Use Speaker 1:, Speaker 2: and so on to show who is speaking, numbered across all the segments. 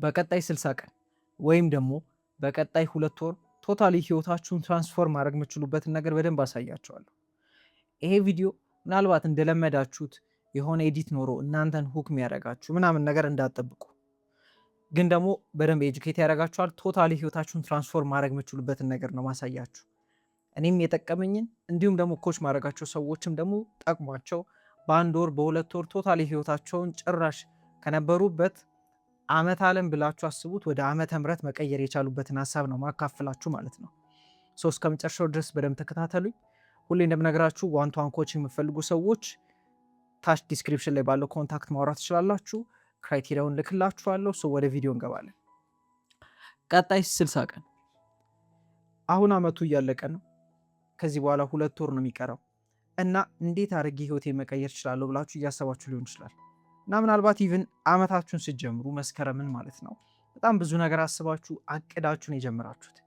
Speaker 1: በቀጣይ 60 ቀን ወይም ደግሞ በቀጣይ 2 ወር ቶታሊ ህይወታችሁን ትራንስፎርም ማድረግ የምትችሉበትን ነገር በደንብ አሳያቸዋለሁ። ይሄ ቪዲዮ ምናልባት እንደለመዳችሁት የሆነ ኤዲት ኖሮ እናንተን ሁክ የሚያደርጋችሁ ምናምን ነገር እንዳትጠብቁ፣ ግን ደግሞ በደንብ ኤጁኬት ያደርጋችኋል። ቶታሊ ህይወታችሁን ትራንስፎርም ማድረግ የምትችሉበትን ነገር ነው ማሳያችሁ። እኔም የጠቀመኝን እንዲሁም ደግሞ ኮች ማድረጋቸው ሰዎችም ደግሞ ጠቅሟቸው በ1 ወር በ2 ወር ቶታሊ ህይወታቸውን ጭራሽ ከነበሩበት ዓመት ዓለም ብላችሁ አስቡት ወደ ዓመተ ምህረት መቀየር የቻሉበትን ሀሳብ ነው ማካፈላችሁ ማለት ነው። እስከ መጨረሻው ድረስ በደንብ ተከታተሉኝ። ሁሌ እንደምነግራችሁ ዋን ቱ ዋን ኮች የምትፈልጉ ሰዎች ታች ዲስክሪፕሽን ላይ ባለው ኮንታክት ማውራት ትችላላችሁ። ክራይቴሪያውን ልክላችኋለሁ። ወደ ቪዲዮ እንገባለን። ቀጣይ 60 ቀን አሁን ዓመቱ እያለቀ ነው። ከዚህ በኋላ 2 ወር ነው የሚቀረው እና እንዴት አድርጌ ህይወቴ መቀየር እችላለሁ ብላችሁ እያሰባችሁ ሊሆን ይችላል። እና ምናልባት ኢቭን ዓመታችሁን ስትጀምሩ መስከረምን ማለት ነው በጣም ብዙ ነገር አስባችሁ አቅዳችሁን የጀመራችሁት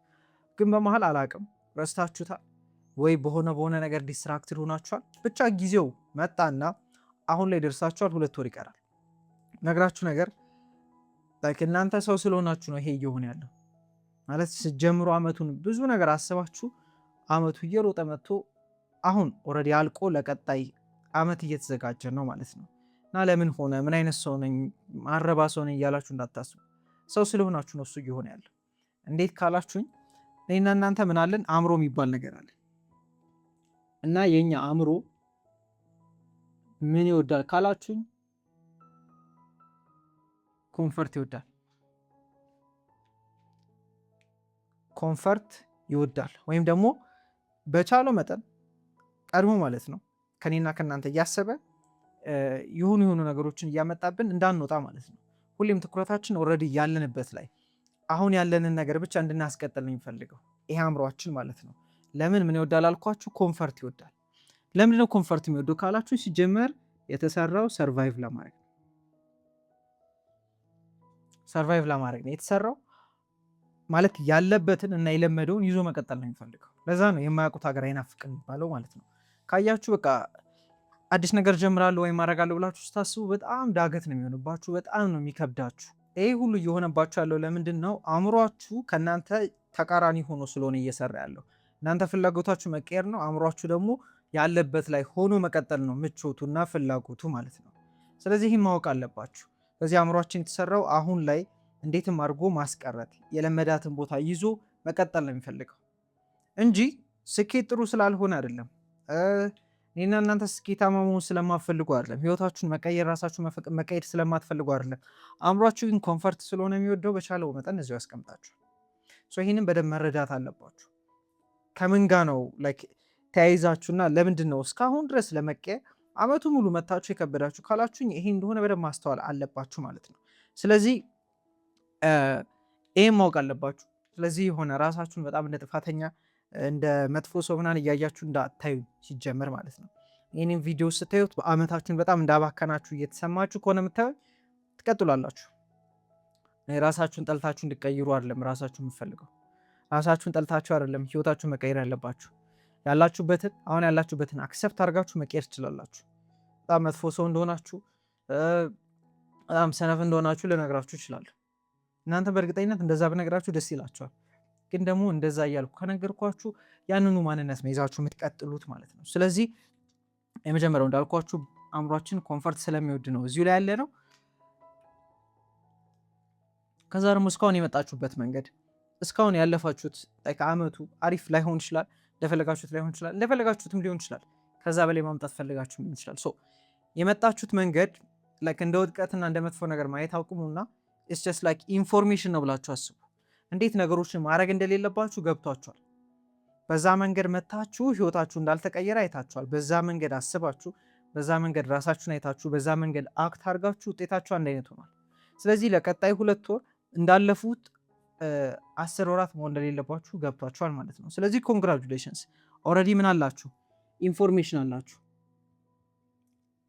Speaker 1: ግን በመሀል አላቅም ረስታችሁታል ወይ በሆነ ነገር ዲስትራክትድ ሆናችኋል። ብቻ ጊዜው መጣና አሁን ላይ ደርሳችኋል። 2 ወር ይቀራል። ነግራችሁ ነገር እናንተ ሰው ስለሆናችሁ ነው ይሄ እየሆነ ያለው ማለት ስትጀምሩ ዓመቱን ብዙ ነገር አስባችሁ ዓመቱ እየሮጠ መጥቶ አሁን ኦልሬዲ አልቆ ለቀጣይ ዓመት እየተዘጋጀ ነው ማለት ነው። እና ለምን ሆነ ምን አይነት ሰው ነኝ ማረባ ሰው ነኝ እያላችሁ እንዳታስቡ። ሰው ስለሆናችሁ ነው እሱ እየሆነ ያለው። እንዴት ካላችሁኝ እኔና እናንተ ምን አለን? አእምሮ የሚባል ነገር አለ እና የኛ አእምሮ ምን ይወዳል ካላችሁኝ ኮንፈርት ይወዳል። ኮንፈርት ይወዳል ወይም ደግሞ በቻለው መጠን ቀድሞ ማለት ነው ከኔና ከእናንተ እያሰበ የሆኑ ነገሮችን እያመጣብን እንዳንወጣ ማለት ነው። ሁሌም ትኩረታችን ኦልሬዲ ያለንበት ላይ አሁን ያለንን ነገር ብቻ እንድናስቀጥል ነው የሚፈልገው ይሄ አእምሯችን ማለት ነው። ለምን ምን ይወዳል አልኳችሁ? ኮንፈርት ይወዳል። ለምንድነው ኮንፈርት የሚወደው ካላችሁ ሲጀመር የተሰራው ሰርቫይቭ ለማድረግ ነው። ሰርቫይቭ ለማድረግ ነው የተሰራው ማለት ያለበትን እና የለመደውን ይዞ መቀጠል ነው የሚፈልገው። ለዛ ነው የማያውቁት ሀገር አይናፍቅም የሚባለው ማለት ነው። ካያችሁ በቃ አዲስ ነገር ጀምራለሁ ወይም አደርጋለሁ ብላችሁ ስታስቡ በጣም ዳገት ነው የሚሆንባችሁ፣ በጣም ነው የሚከብዳችሁ። ይሄ ሁሉ እየሆነባችሁ ያለው ለምንድን ነው? አእምሯችሁ ከእናንተ ተቃራኒ ሆኖ ስለሆነ እየሰራ ያለው። እናንተ ፍላጎታችሁ መቀየር ነው፣ አእምሯችሁ ደግሞ ያለበት ላይ ሆኖ መቀጠል ነው ምቾቱና ፍላጎቱ ማለት ነው። ስለዚህ ይህም ማወቅ አለባችሁ። ስለዚህ አእምሯችን የተሰራው አሁን ላይ እንዴትም አድርጎ ማስቀረት የለመዳትን ቦታ ይዞ መቀጠል ነው የሚፈልገው እንጂ ስኬት ጥሩ ስላልሆነ አይደለም። እኔና እናንተ ስኬታማ መሆን ስለማትፈልጉ አይደለም። ህይወታችሁን መቀየር ራሳችሁን መቀየር ስለማትፈልጉ አይደለም። አእምሯችሁ ግን ኮንፈርት ስለሆነ የሚወደው በቻለው መጠን እዚሁ ያስቀምጣችሁ። ይህንን በደንብ መረዳት አለባችሁ። ከምን ጋ ነው ተያይዛችሁና ለምንድን ነው እስካሁን ድረስ ለመቀየር ዓመቱ ሙሉ መታችሁ የከበዳችሁ ካላችሁኝ ይሄ እንደሆነ በደንብ ማስተዋል አለባችሁ ማለት ነው። ስለዚህ ይህም ማወቅ አለባችሁ። ስለዚህ የሆነ ራሳችሁን በጣም እንደ ጥፋተኛ እንደ መጥፎ ሰው ምናምን እያያችሁ እንዳታዩ ሲጀመር ማለት ነው። ይህንን ቪዲዮ ስታዩት በዓመታችሁን በጣም እንዳባከናችሁ እየተሰማችሁ ከሆነ የምታዩት ትቀጥላላችሁ። ራሳችሁን ጠልታችሁ እንድቀይሩ አይደለም ራሳችሁ የምፈልገው። ራሳችሁን ጠልታችሁ አይደለም ህይወታችሁን መቀየር ያለባችሁ። አሁን ያላችሁበትን አክሰፕት አድርጋችሁ መቀየር ትችላላችሁ። በጣም መጥፎ ሰው እንደሆናችሁ በጣም ሰነፍ እንደሆናችሁ ልነግራችሁ እችላለሁ። እናንተ በእርግጠኝነት እንደዛ ብነግራችሁ ደስ ይላችኋል። ግን ደግሞ እንደዛ እያልኩ ከነገርኳችሁ ያንኑ ማንነት መይዛችሁ የምትቀጥሉት ማለት ነው። ስለዚህ የመጀመሪያው እንዳልኳችሁ አእምሯችን ኮንፈርት ስለሚወድ ነው እዚሁ ላይ ያለ ነው። ከዛ ደግሞ እስካሁን የመጣችሁበት መንገድ እስካሁን ያለፋችሁት ከዓመቱ አሪፍ ላይሆን ይችላል፣ እንደፈለጋችሁት ላይሆን ይችላል፣ እንደፈለጋችሁትም ሊሆን ይችላል። ከዛ በላይ ማምጣት ፈልጋችሁ ሊሆን ይችላል። የመጣችሁት መንገድ እንደ ውድቀትና እንደ መጥፎ ነገር ማየት አቁሙና ኢትስ ጀስት ኢንፎርሜሽን ነው ብላችሁ አስቡ። እንዴት ነገሮችን ማድረግ እንደሌለባችሁ ገብቷችኋል። በዛ መንገድ መታችሁ ህይወታችሁ እንዳልተቀየረ አይታችኋል። በዛ መንገድ አስባችሁ፣ በዛ መንገድ ራሳችሁን አይታችሁ፣ በዛ መንገድ አክት አድርጋችሁ ውጤታችሁ አንድ አይነት ሆኗል። ስለዚህ ለቀጣይ 2 ወር እንዳለፉት 10 ወራት መሆን እንደሌለባችሁ ገብቷችኋል ማለት ነው። ስለዚህ ኮንግራጁሌሽንስ ኦልሬዲ ምን አላችሁ? ኢንፎርሜሽን አላችሁ።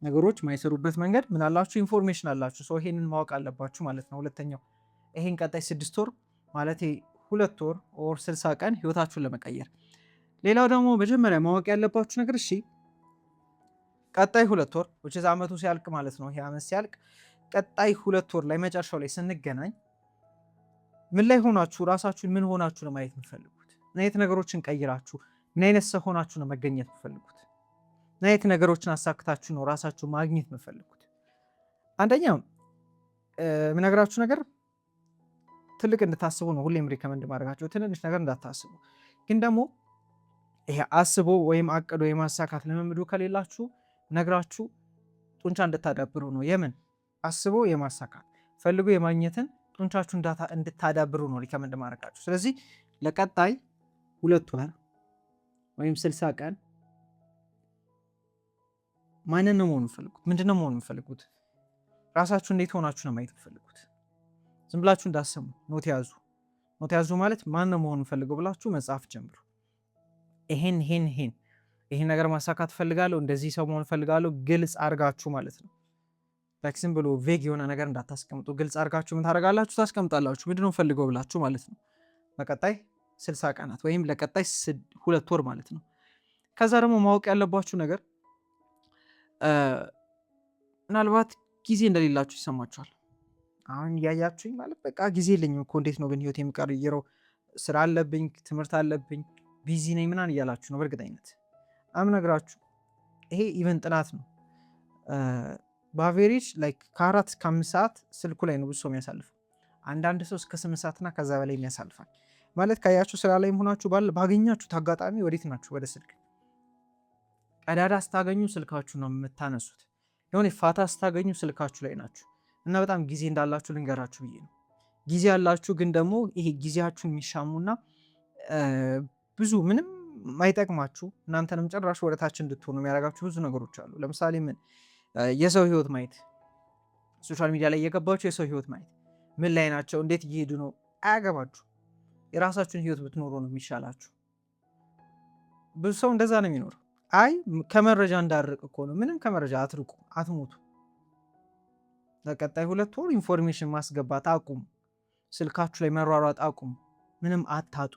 Speaker 1: ነገሮች ማይሰሩበት መንገድ ምን አላችሁ? ኢንፎርሜሽን አላችሁ። ይሄንን ማወቅ አለባችሁ ማለት ነው። ሁለተኛው ይሄን ቀጣይ 6 ወር ማለት 2 ወር ኦር 60 ቀን ህይወታችሁን ለመቀየር። ሌላው ደግሞ መጀመሪያ ማወቅ ያለባችሁ ነገር ቀጣይ 2 ወር which is ዓመቱ ሲያልቅ ማለት ነው። ይሄ ዓመት ሲያልቅ ቀጣይ 2 ወር ላይ መጨረሻው ላይ ስንገናኝ ምን ላይ ሆናችሁ ራሳችሁን ምን ሆናችሁ ነው ማየት የምትፈልጉት? ምን አይነት ነገሮችን ቀይራችሁ ምን አይነት ሰው ሆናችሁ ነው መገኘት የምትፈልጉት? ምን አይነት ነገሮችን አሳክታችሁ ነው ራሳችሁ ማግኘት የምትፈልጉት? አንደኛ የምነግራችሁ ነገር ትልቅ እንድታስቡ ነው ሁሌም ሪከመንድ ማድረጋቸው። ትንንሽ ነገር እንዳታስቡ። ግን ደግሞ ይሄ አስቦ ወይም አቅዶ የማሳካት ልምምዱ ከሌላችሁ ነግራችሁ ጡንቻ እንድታዳብሩ ነው። የምን አስቦ የማሳካት ፈልጎ የማግኘትን ጡንቻችሁ እንድታዳብሩ ነው ሪከመንድ ማድረጋችሁ። ስለዚህ ለቀጣይ 2 ወር ወይም 60 ቀን ማንን ነው መሆን የምፈልጉት? ምንድን ነው መሆን የምፈልጉት? ራሳችሁ እንዴት ሆናችሁ ነው ማየት የምፈልጉት? ዝም ብላችሁ እንዳሰሙ ኖት ያዙ። ኖት ያዙ ማለት ማን ነው መሆን የምፈልገው ብላችሁ መጻፍ ጀምሩ። ይሄን ነገር ማሳካት ፈልጋለሁ፣ እንደዚህ ሰው መሆን ፈልጋለሁ፣ ግልጽ አድርጋችሁ ማለት ነው። ላይክ ዝም ብሎ ቬግ የሆነ ነገር እንዳታስቀምጡ። ግልጽ አድርጋችሁ ምን ታደርጋላችሁ? ታስቀምጣላችሁ። ምንድነው ፈልገው ብላችሁ ማለት ነው። በቀጣይ 60 ቀናት ወይም ለቀጣይ 2 ወር ማለት ነው። ከዛ ደግሞ ማወቅ ያለባችሁ ነገር ምናልባት ጊዜ እንደሌላችሁ ይሰማችኋል። አሁን እያያችሁኝ ማለት በቃ ጊዜ የለኝም እኮ እንዴት ነው ግን ህይወት የሚቀይረው? ስራ አለብኝ፣ ትምህርት አለብኝ፣ ቢዚ ነኝ ምናምን እያላችሁ ነው። በእርግጠኝነት አምነግራችሁ ይሄ ኢቨን ጥናት ነው። በአቬሬጅ ላይክ ከ4 እስከ 5 ሰዓት ስልኩ ላይ ነው ብዙ ሰው የሚያሳልፈው። አንዳንድ ሰው እስከ 8 ሰዓትና ከዛ በላይ የሚያሳልፋል። ማለት ካያችሁ ስራ ላይ ሆናችሁ ባገኛችሁት አጋጣሚ ወዴት ናችሁ? ወደ ስልክ። ቀዳዳ ስታገኙ ስልካችሁ ነው የምታነሱት። የሆነ ፋታ ስታገኙ ስልካችሁ ላይ ናችሁ። እና በጣም ጊዜ እንዳላችሁ ልንገራችሁ ብዬ ነው። ጊዜ ያላችሁ ግን ደግሞ ይሄ ጊዜያችሁን የሚሻሙና ብዙ ምንም ማይጠቅማችሁ እናንተንም ጭራሽ ወደታች እንድትሆኑ የሚያደርጋችሁ ብዙ ነገሮች አሉ። ለምሳሌ የሰው ህይወት ማየት፣ ሶሻል ሚዲያ ላይ እየገባችሁ የሰው ህይወት ማየት፣ ምን ላይ ናቸው፣ እንዴት እየሄዱ ነው፣ አያገባችሁ። የራሳችሁን ህይወት ብትኖሩ ነው የሚሻላችሁ። ብዙ ሰው እንደዛ ነው የሚኖረው። አይ ከመረጃ እንዳርቅ እኮ ነው። ምንም ከመረጃ አትርቁ፣ አትሞቱ። ለቀጣይ 2 ወር ኢንፎርሜሽን ማስገባት አቁሙ። ስልካችሁ ላይ መሯሯጥ አቁሙ። ምንም አታጡ።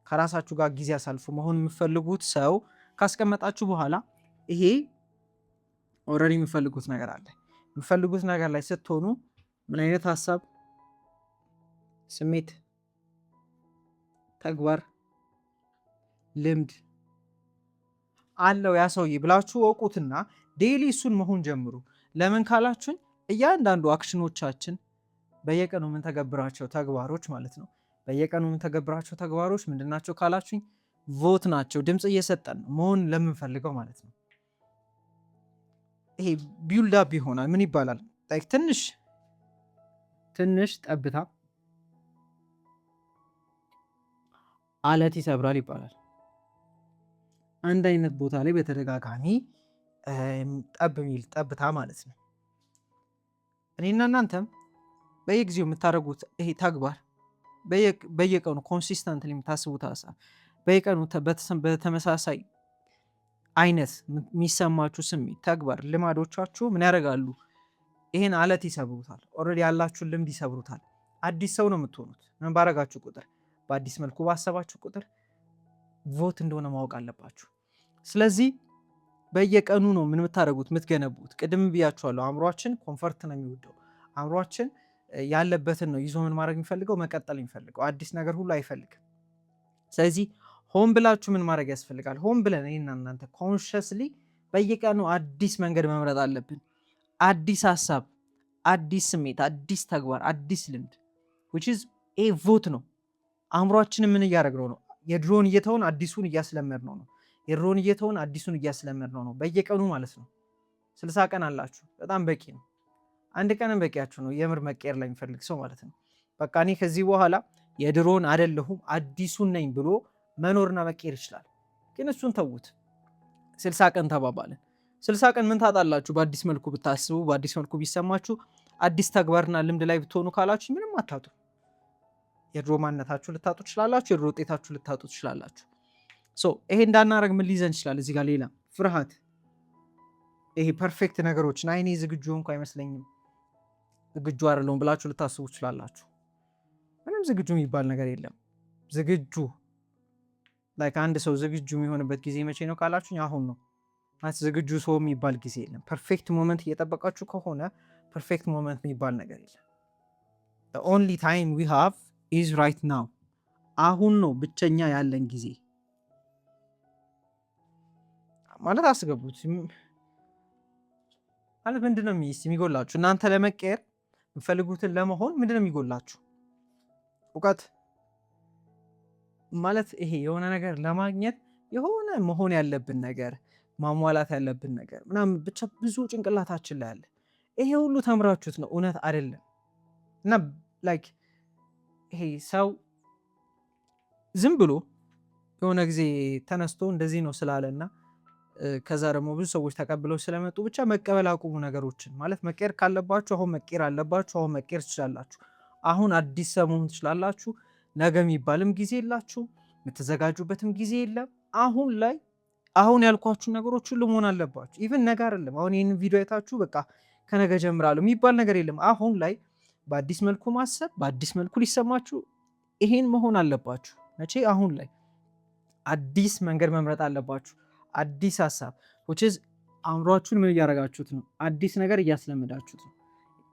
Speaker 1: ከራሳችሁ ጋር ጊዜ አሳልፉ። መሆን የምፈልጉት ሰው ካስቀመጣችሁ በኋላ ይሄ ኦልሬዲ የምፈልጉት ነገር አለ። የምፈልጉት ነገር ላይ ስትሆኑ ምን አይነት ሀሳብ፣ ስሜት፣ ተግባር፣ ልምድ አለው ያ ሰውዬ ብላችሁ ወቁትና ዴይሊ እሱን መሆን ጀምሩ። ለምን ካላችሁኝ እያንዳንዱ አክሽኖቻችን በየቀኑ የምንተገብራቸው ተግባሮች ማለት ነው። በየቀኑ የምንተገብራቸው ተግባሮች ምንድናቸው ካላችሁኝ ቮት ናቸው። ድምፅ እየሰጠን ነው መሆን ለምንፈልገው ማለት ነው። ይሄ ቢውልድ አፕ ይሆናል። ምን ይባላል? ትንሽ ጠብታ አለት ይሰብራል ይባላል። አንድ አይነት ቦታ ላይ በተደጋጋሚ ጠብ የሚል ጠብታ ማለት ነው። እኔና እናንተም በየጊዜው የምታደርጉት ይሄ ተግባር በየቀኑ ኮንሲስተንት የምታስቡት ሀሳብ በየቀኑ በተመሳሳይ አይነት የሚሰማችሁ ስሜት፣ ተግባር፣ ልማዶቻችሁ ምን ያደርጋሉ? ይሄን አለት ይሰብሩታል። ኦልሬዲ ያላችሁን ልምድ ይሰብሩታል። አዲስ ሰው ነው የምትሆኑት። ምን ባረጋችሁ ቁጥር፣ በአዲስ መልኩ ባሰባችሁ ቁጥር ቮት እንደሆነ ማወቅ አለባችሁ። ስለዚህ በየቀኑ ነው ምን የምታደርጉት? የምትገነቡት። ቅድም ብያችኋለሁ። አእምሯችን ኮንፈርት ነው የሚወደው። አእምሯችን ያለበትን ነው ይዞ ምን ማድረግ የሚፈልገው? መቀጠል የሚፈልገው። አዲስ ነገር ሁሉ አይፈልግም። ስለዚህ ሆን ብላችሁ ምን ማድረግ ያስፈልጋል? ሆን ብለን እኔና እናንተ ኮንሽስሊ በየቀኑ አዲስ መንገድ መምረጥ አለብን። አዲስ ሀሳብ፣ አዲስ ስሜት፣ አዲስ ተግባር፣ አዲስ ልምድ which is a vote ነው። አእምሯችንን ምን እያደረግነው ነው? የድሮን እየተውን አዲሱን እያስለመድነው ነው። የድሮን እየተውን አዲሱን እያስለመድነው ነው። በየቀኑ ማለት ነው። 60 ቀን አላችሁ። በጣም በቂ ነው። አንድ ቀንም በቂያችሁ ነው። የምር መቀየር ላይ የሚፈልግ ሰው ማለት ነው። በቃ እኔ ከዚህ በኋላ የድሮን አይደለሁም አዲሱን ነኝ ብሎ መኖርና መቀየር ይችላል። ግን እሱን ተዉት። 60 ቀን ተባባልን። 60 ቀን ምን ታጣላችሁ? በአዲስ መልኩ ብታስቡ፣ በአዲስ መልኩ ቢሰማችሁ፣ አዲስ ተግባርና ልምድ ላይ ብትሆኑ ካላችሁ ምንም አታጡ። የድሮ ማንነታችሁ ልታጡ ትችላላችሁ። የድሮ ውጤታችሁ ልታጡ ትችላላችሁ። ይሄ እንዳናረግ ምን ሊይዘን ይችላል? እዚህ ጋር ሌላ ፍርሃት፣ ይሄ ፐርፌክት ነገሮችን አይኔ ዝግጁ እንኳ አይመስለኝም ዝግጁ አይደለሁም ብላችሁ ልታስቡ ትችላላችሁ። ምንም ዝግጁ የሚባል ነገር የለም። ዝግጁ ላይክ አንድ ሰው ዝግጁ የሚሆንበት ጊዜ መቼ ነው ካላችሁኝ አሁን ነው። ዝግጁ ሰው የሚባል ጊዜ የለም። ፐርፌክት ሞመንት እየጠበቃችሁ ከሆነ ፐርፌክት ሞመንት የሚባል ነገር የለም። the only time we have is right now አሁን ነው ብቸኛ ያለን ጊዜ ማለት አስገቡት። ማለት ምንድነው የሚጎላችሁ እናንተ ለመቀየር የምትፈልጉትን ለመሆን ምንድነው የሚጎላችሁ? እውቀት ማለት ይሄ የሆነ ነገር ለማግኘት የሆነ መሆን ያለብን ነገር ማሟላት ያለብን ነገር ምናምን ብቻ ብዙ ጭንቅላታችን ላይ አለ። ይሄ ሁሉ ተምራችሁት ነው እውነት አይደለም። እና ላይክ ይሄ ሰው ዝም ብሎ የሆነ ጊዜ ተነስቶ እንደዚህ ነው ስላለና ከዛ ደግሞ ብዙ ሰዎች ተቀብለው ስለመጡ ብቻ መቀበል አቁሙ ነገሮችን። ማለት መቀየር ካለባችሁ አሁን መቀየር አለባችሁ። አሁን መቀየር ትችላላችሁ። አሁን አዲስ ሰው መሆን ትችላላችሁ። ነገ የሚባልም ጊዜ የላችሁ፣ የምትዘጋጁበትም ጊዜ የለም። አሁን ላይ አሁን ያልኳችሁ ነገሮች ሁሉ መሆን አለባችሁ። ኢቭን ነገ አይደለም አሁን ይህንን ቪዲዮ አይታችሁ በቃ ከነገ ጀምራለሁ የሚባል ነገር የለም። አሁን ላይ በአዲስ መልኩ ማሰብ፣ በአዲስ መልኩ ሊሰማችሁ ይሄን መሆን አለባችሁ። መቼ? አሁን ላይ አዲስ መንገድ መምረጥ አለባችሁ። አዲስ ሀሳብ አእምሯችሁን ምን እያደረጋችሁት ነው? አዲስ ነገር እያስለመዳችሁት ነው።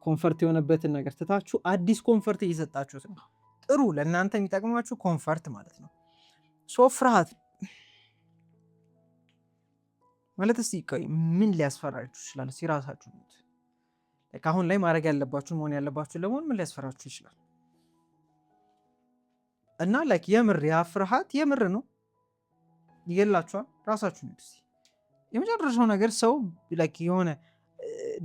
Speaker 1: ኮንፈርት የሆነበትን ነገር ትታችሁ አዲስ ኮንፈርት እየሰጣችሁት ነው። ጥሩ ለእናንተ የሚጠቅማችሁ ኮንፈርት ማለት ነው። ሶ ፍርሃት ማለት እስቲ ምን ሊያስፈራችሁ ይችላል? ሲራሳችሁ አሁን ላይ ማድረግ ያለባችሁ መሆን ያለባችሁ ለመሆን ምን ሊያስፈራችሁ ይችላል? እና ላይክ የምር ያ ፍርሃት የምር ነው ይገላችኋል። ራሳችሁ ነው የመጨረሻው ነገር ሰው ላይክ የሆነ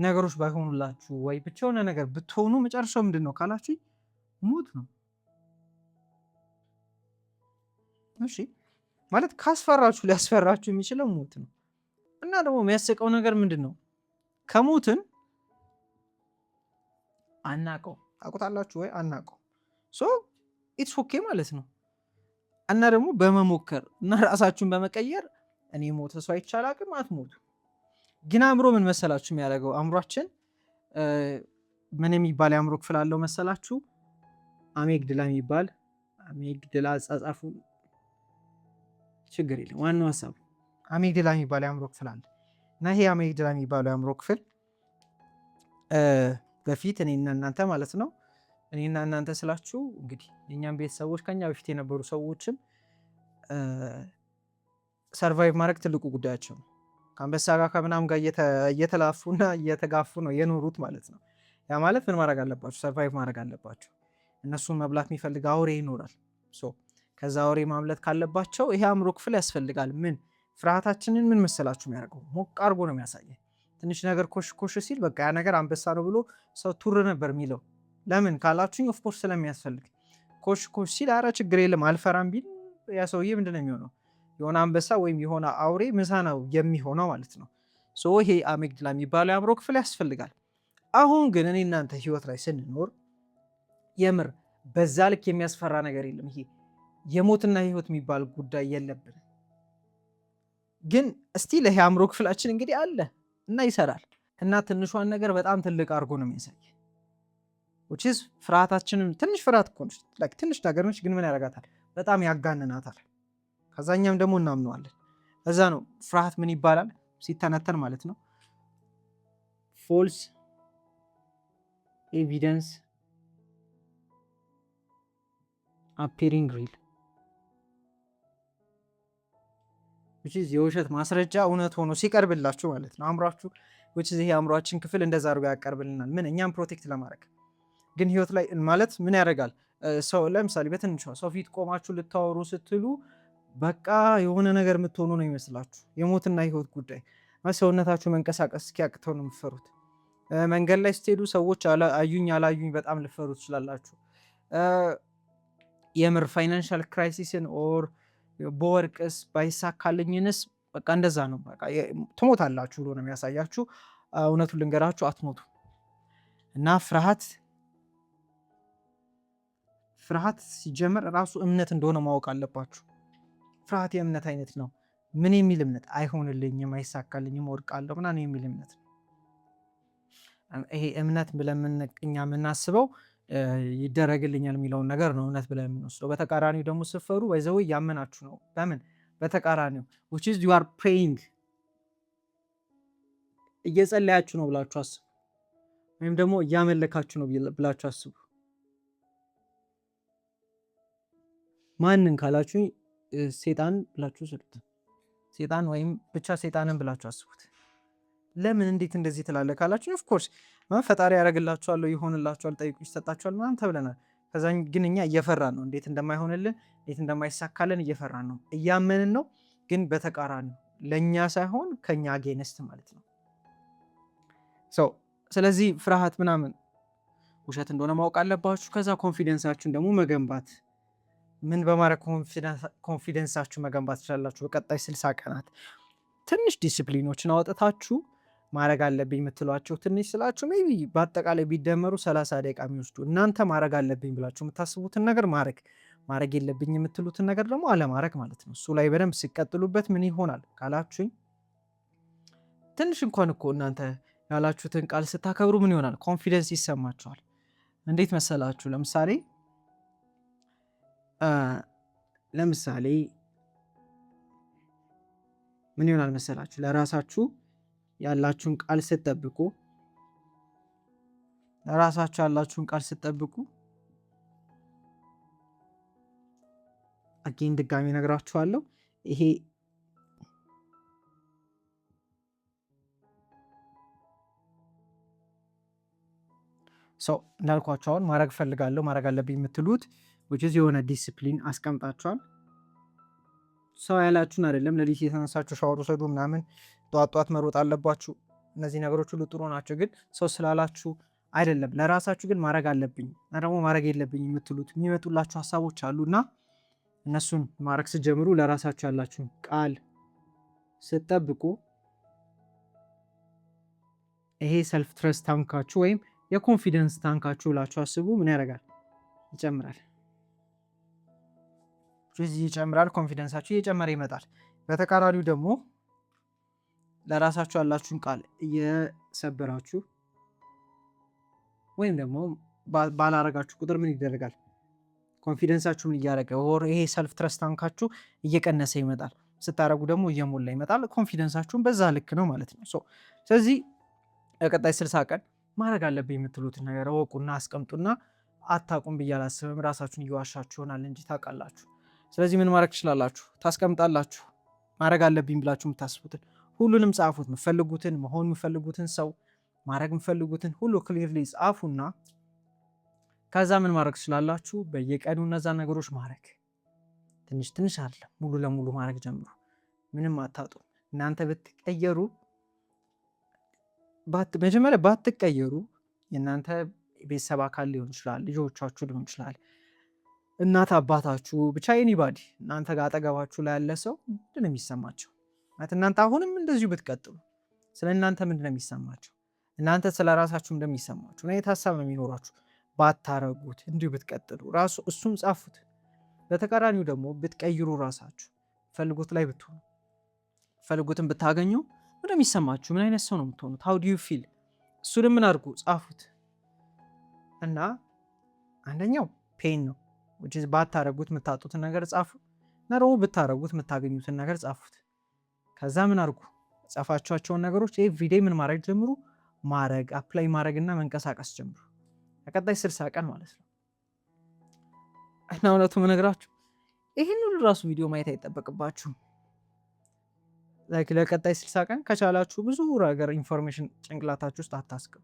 Speaker 1: ነገሮች ባይሆኑላችሁ ወይ ብቻ የሆነ ነገር ብትሆኑ መጨረሻው ምንድን ነው ካላችሁ ሞት ነው። እሺ ማለት ካስፈራችሁ ሊያስፈራችሁ የሚችለው ሞት ነው። እና ደግሞ የሚያስቀው ነገር ምንድን ነው? ከሞትን አናቀው ታውቁታላችሁ ወይ? አናቀው ሶ ኢትስ ኦኬ ማለት ነው። እና ደግሞ በመሞከር እና ራሳችሁን በመቀየር እኔ ሞተ ሰው አይቻል አቅም አትሞቱ። ግን አእምሮ ምን መሰላችሁ የሚያደርገው? አእምሯችን ምን የሚባል የአእምሮ ክፍል አለው መሰላችሁ? አሜግድላ የሚባል አሜግድላ አጻጻፉ ችግር የለም ዋናው ሀሳብ አሜግድላ የሚባል የአእምሮ ክፍል አለ። እና ይሄ አሜግድላ የሚባለው የአእምሮ ክፍል በፊት እኔና እናንተ ማለት ነው እኔና እናንተ ስላችሁ እንግዲህ የኛም ቤተሰቦች ከኛ በፊት የነበሩ ሰዎችም ሰርቫይቭ ማድረግ ትልቁ ጉዳያቸው ነው። ከአንበሳ ጋር ከምናምን ጋር እየተላፉና እየተጋፉ ነው የኖሩት ማለት ነው። ያ ማለት ምን ማድረግ አለባችሁ? ሰርቫይቭ ማድረግ አለባችሁ። እነሱን መብላት የሚፈልግ አውሬ ይኖራል። ከዛ አውሬ ማምለት ካለባቸው ይሄ አእምሮ ክፍል ያስፈልጋል። ምን ፍርሃታችንን ምን መሰላችሁ የሚያደርገው? ሞቅ አድርጎ ነው የሚያሳየን። ትንሽ ነገር ኮሽ ኮሽ ሲል በቃ ያ ነገር አንበሳ ነው ብሎ ሰው ቱር ነበር የሚለው። ለምን ካላችሁኝ ኦፍኮርስ ስለሚያስፈልግ። ኮሽ ኮሽ ሲል አረ ችግር የለም አልፈራም ቢል ያ ሰውዬ ምንድን ነው የሚሆነው? የሆነ አንበሳ ወይም የሆነ አውሬ ምሳ ነው የሚሆነው ማለት ነው። ይሄ አሜግድላ የሚባለው የአእምሮ ክፍል ያስፈልጋል። አሁን ግን እኔ እናንተ ህይወት ላይ ስንኖር የምር በዛ ልክ የሚያስፈራ ነገር የለም። ይሄ የሞትና ህይወት የሚባል ጉዳይ የለብን። ግን እስቲ ለይሄ አእምሮ ክፍላችን እንግዲህ አለ እና ይሰራል እና ትንሿን ነገር በጣም ትልቅ አድርጎ ነው የሚያሳይ። ፍርሃታችንን ትንሽ ፍርሃት እኮ ነች፣ ትንሽ ነገር ነች፣ ግን ምን ያደርጋታል? በጣም ያጋንናታል። ከዛኛም ደግሞ እናምነዋለን። እዛ ነው ፍርሃት ምን ይባላል ሲተነተን ማለት ነው ፎልስ ኤቪደንስ አፒሪንግ ሪል የውሸት ማስረጃ እውነት ሆኖ ሲቀርብላችሁ ማለት ነው። አእምሯችሁ ይሄ አእምሯችን ክፍል እንደዛ አድርጎ ያቀርብልናል። ምን እኛም ፕሮቴክት ለማድረግ ግን ህይወት ላይ ማለት ምን ያደርጋል? ሰው ለምሳሌ በትንሿ ሰው ፊት ቆማችሁ ልታወሩ ስትሉ በቃ የሆነ ነገር የምትሆኑ ነው ይመስላችሁ። የሞትና ህይወት ጉዳይ ሰውነታችሁ መንቀሳቀስ እስኪያቅተው ነው የምትፈሩት። መንገድ ላይ ስትሄዱ ሰዎች አዩኝ አላዩኝ በጣም ልፈሩ ትችላላችሁ። የምር ፋይናንሻል ክራይሲስን ኦር በወርቅስ ባይሳካልኝንስ በቃ እንደዛ ነው በቃ ትሞታላችሁ ብሎ ነው የሚያሳያችሁ። እውነቱን ልንገራችሁ አትሞቱ። እና ፍርሃት ሲጀመር ራሱ እምነት እንደሆነ ማወቅ አለባችሁ። ፍርሃት የእምነት አይነት ነው። ምን የሚል እምነት? አይሆንልኝም፣ አይሳካልኝም፣ ወድቃለሁ ምናምን የሚል እምነት ነው። ይሄ እምነት ብለን እኛ የምናስበው ይደረግልኛል የሚለውን ነገር ነው እምነት ብለን የምንወስደው። በተቃራኒው ደግሞ ስትፈሩ ወይዘው እያመናችሁ ነው። በምን በተቃራኒው which is you are praying እየጸለያችሁ ነው ብላችሁ አስቡ። ወይም ደግሞ እያመለካችሁ ነው ብላችሁ አስቡ። ማንን ካላችሁ ሴጣን ብላችሁ ስሉት። ሴጣን ወይም ብቻ ሴጣንን ብላችሁ አስቡት። ለምን እንዴት እንደዚህ ትላለህ ካላችሁ ኦፍኮርስ ፈጣሪ ያደርግላችኋለሁ፣ ይሆንላችኋል፣ ጠይቁ ይሰጣችኋል ምናምን ተብለናል። ከዛ ግን እኛ እየፈራን ነው፣ እንዴት እንደማይሆንልን እንዴት እንደማይሳካልን እየፈራን ነው። እያመንን ነው ግን በተቃራኒ ለእኛ ሳይሆን ከኛ አጌንስት ማለት ነው። ስለዚህ ፍርሃት ምናምን ውሸት እንደሆነ ማወቅ አለባችሁ። ከዛ ኮንፊደንሳችሁን ደግሞ መገንባት ምን በማድረግ ኮንፊደንሳችሁ መገንባት ትችላላችሁ? በቀጣይ 60 ቀናት ትንሽ ዲስፕሊኖችን አወጥታችሁ ማድረግ አለብኝ የምትሏቸው ትንሽ ስላችሁ ሜይ ቢ በአጠቃላይ ቢደመሩ 30 ደቂቃ የሚወስዱ እናንተ ማድረግ አለብኝ ብላችሁ የምታስቡትን ነገር ማድረግ የለብኝ የምትሉትን ነገር ደግሞ አለማድረግ ማለት ነው። እሱ ላይ በደንብ ሲቀጥሉበት ምን ይሆናል ካላችሁኝ ትንሽ እንኳን እኮ እናንተ ያላችሁትን ቃል ስታከብሩ ምን ይሆናል? ኮንፊደንስ ይሰማችኋል። እንዴት መሰላችሁ? ለምሳሌ ምን ይሆናል መሰላችሁ? ለራሳችሁ ያላችሁን ቃል ስትጠብቁ አጌን ድጋሚ ነግራችኋለሁ። ይሄ እንዳልኳችሁ አሁን ማድረግ ፈልጋለሁ ማድረግ አለብኝ የምትሉት የሆነ ዲስፕሊን አስቀምጣችኋል። ሰው ያላችሁን አይደለም። ለሊት የተነሳችሁ ሻወር ውሰዱ ምናምን ጠዋት መሮጥ አለባችሁ። እነዚህ ነገሮች ሁሉ ጥሩ ናቸው፣ ግን ሰው ስላላችሁ አይደለም። ለራሳችሁ ግን ማድረግ አለብኝ እና ደግሞ ማድረግ የለብኝ የምትሉት የሚመጡላችሁ ሀሳቦች አሉና እነሱን ማድረግ ስትጀምሩ ለራሳችሁ ያላችሁን ቃል ስትጠብቁ ይሄ ሰልፍ ትረስት ታንካችሁ ወይም የኮንፊደንስ ታንካችሁ ብላችሁ አስቡ። ምን ያደርጋል? ይጨምራል። ኮንፊደንሳችሁ እየጨመረ ይመጣል። በተቃራኒው ደግሞ ለራሳችሁ ያላችሁን ቃል እየሰበራችሁ ወይም ደግሞ ባላረጋችሁ ቁጥር ምን ይደረጋል? ኮንፊደንሳችሁ ምን እያደረገ ይሄ ሰልፍ ትረስት ታንካችሁ እየቀነሰ ይመጣል። ስታረጉ ደግሞ እየሞላ ይመጣል። ኮንፊደንሳችሁን በዛ ልክ ነው ማለት ነው። ስለዚህ ቀጣይ 60 ቀን ማድረግ አለብኝ የምትሉትን ነገር እወቁና አስቀምጡና አታቁም ብዬ አላስብም። ራሳችሁን እየዋሻችሁ ይሆናል እንጂ ታውቃላችሁ። ስለዚህ ምን ማድረግ ትችላላችሁ? ታስቀምጣላችሁ። ማድረግ አለብኝ ብላችሁ የምታስቡትን ሁሉንም ጻፉት። የምፈልጉትን መሆን የምፈልጉትን ሰው ማድረግ የምፈልጉትን ሁሉ ክሊርሊ ጻፉና ከዛ ምን ማድረግ ትችላላችሁ? በየቀኑ እነዛ ነገሮች ማድረግ ትንሽ ትንሽ አለ ሙሉ ለሙሉ ማድረግ ጀምሩ። ምንም አታጡ። እናንተ ብትቀየሩ መጀመሪያ ባትቀየሩ የእናንተ ቤተሰብ አካል ሊሆን ይችላል፣ ልጆቻችሁ ሊሆን ይችላል፣ እናት አባታችሁ፣ ብቻ ኤኒባዲ እናንተ ጋር አጠገባችሁ ላይ ያለ ሰው ምንድን ነው የሚሰማቸው? እናንተ አሁንም እንደዚሁ ብትቀጥሉ ስለ እናንተ ምንድን ነው የሚሰማቸው? እናንተ ስለ ራሳችሁ እንደሚሰማችሁ ምን አይነት ሀሳብ ነው የሚኖራችሁ? ባታረጉት እንዲሁ ብትቀጥሉ ራሱ እሱም ጻፉት። በተቃራኒው ደግሞ ብትቀይሩ ራሳችሁ ፈልጉት ላይ ብትሆኑ ፈልጉትን ብታገኙ ምን የሚሰማችሁ? ምን አይነት ሰው ነው የምትሆኑት? how do you feel? እሱንም ምን አድርጉ ጻፉት። እና አንደኛው ፔን ነው ባታረጉት የምታጡትን ነገር ጻፉ እና ደግሞ ብታረጉት የምታገኙትን ነገር ጻፉት። ከዛ ምን አድርጉ ጻፋችኋቸውን ነገሮች ኤቭሪዴይ ምን ማድረግ ጀምሩ? ማድረግ አፕላይ ማድረግና መንቀሳቀስ ጀምሩ። ለቀጣይ 60 ቀን ማለት ነው። እና እውነቱ ምነግራችሁ ይህን ሁሉ ራሱ ቪዲዮ ማየት አይጠበቅባችሁም። ለቀጣይ 60 ቀን ከቻላችሁ ብዙ ነገር ኢንፎርሜሽን ጭንቅላታችሁ ውስጥ አታስቀሙ።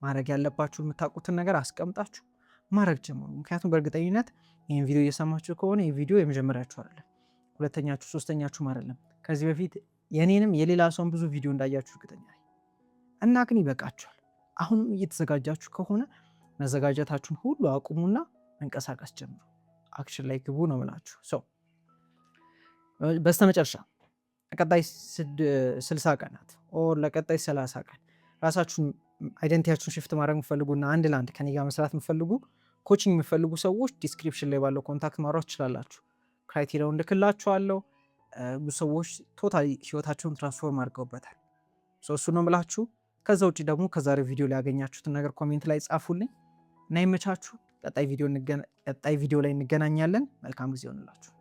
Speaker 1: ማድረግ ያለባችሁ የምታውቁትን ነገር አስቀምጣችሁ ማድረግ ጀምሩ። ምክንያቱም በእርግጠኝነት ይህን ቪዲዮ እየሰማችሁ ከሆነ ይህ ቪዲዮ የመጀመሪያችሁ አይደለም፣ ሁለተኛችሁ፣ ሶስተኛችሁም አይደለም። ከዚህ በፊት የኔንም የሌላ ሰውን ብዙ ቪዲዮ እንዳያችሁ እርግጠኛ እና ግን ይበቃችኋል። አሁንም እየተዘጋጃችሁ ከሆነ መዘጋጀታችሁን ሁሉ አቁሙና መንቀሳቀስ ጀምሩ። አክሽን ላይ ግቡ ነው የምላችሁ። በስተመጨረሻ ለቀጣይ 60 ቀናት ኦር ለቀጣይ 30 ቀን ራሳችሁን አይደንቲቲያችሁን ሽፍት ማድረግ የምፈልጉና አንድ ለአንድ ከኔ ጋር መስራት የምፈልጉ ኮቺንግ የምፈልጉ ሰዎች ዲስክሪፕሽን ላይ ባለው ኮንታክት ማድረግ ትችላላችሁ። ክራይቴሪያውን ልክላችኋለሁ። ብዙ ሰዎች ቶታሊ ህይወታቸውን ትራንስፎርም አድርገውበታል። እሱ ነው የምላችሁ። ከዛ ውጭ ደግሞ ከዛሬ ቪዲዮ ላይ ያገኛችሁትን ነገር ኮሜንት ላይ ጻፉልኝ እና ይመቻችሁ። ቀጣይ ቪዲዮ ላይ እንገናኛለን። መልካም ጊዜ ይሆንላችሁ።